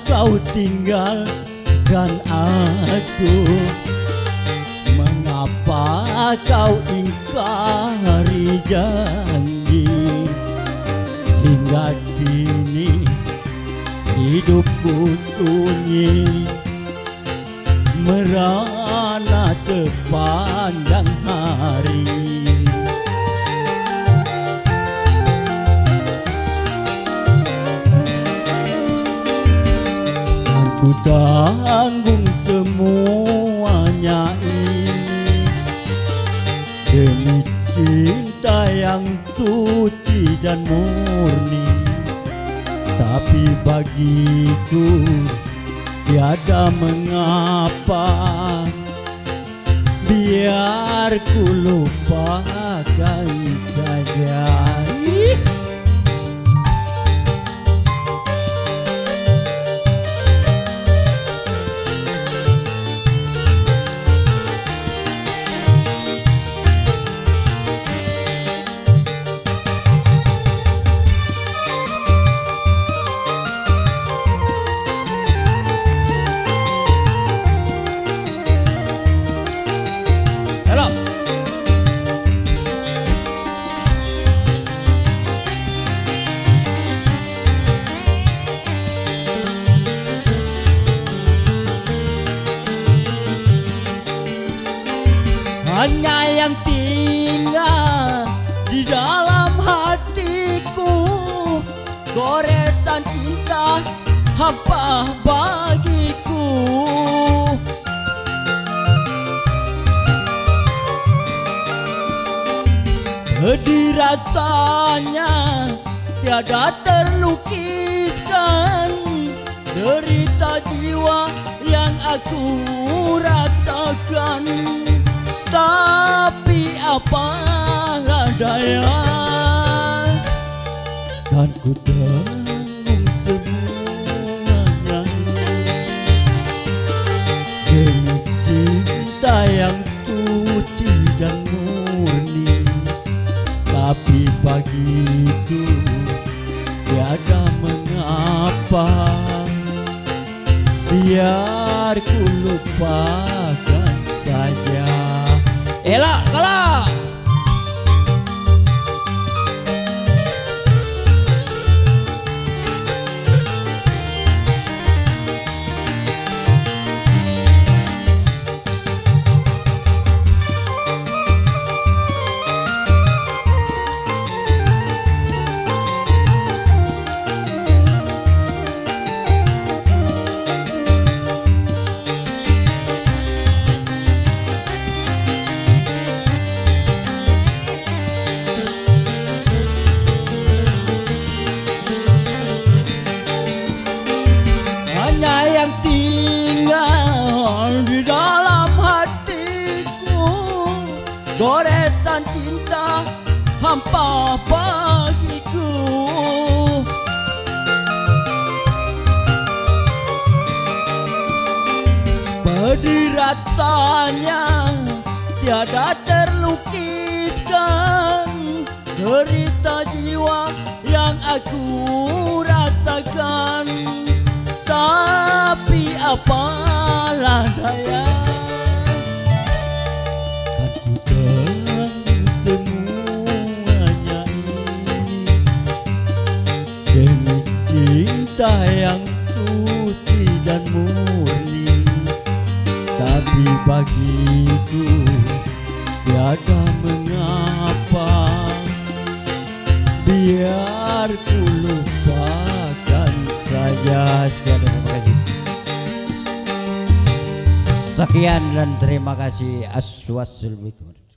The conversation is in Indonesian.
kau tinggalkan aku? Mengapa kau ingkari janji? Hingga kini hidupku sunyi, merana sepanjang hari. Dan ku tanggung semuanya ini demi cinta yang suci dan murni. Tapi bagiku tiada mengapa, biar ku lupakan saja. Hanya yang tinggal di dalam hatiku, goresan cinta hampa bagiku. Pedih rasanya tiada terlukiskan, derita jiwa yang aku rasakan. Tapi apalah daya, kan ku tanggung semuanya demi cinta yang suci dan murni. Tapi bagiku tiada mengapa, biar ku lupakan saja. Elak kalah. Yang tinggal di dalam hatiku, goresan cinta hampa bagiku. Pedih rasanya tiada terlukiskan, derita jiwa yang aku rasakan. Tapi apalah daya, kan ku tanggung semuanya ini demi cinta yang suci dan murni. Tapi bagiku tiada mengapa, biar ku lupakan saja. Terima kasih. Sekian dan terima kasih. Assalamualaikum.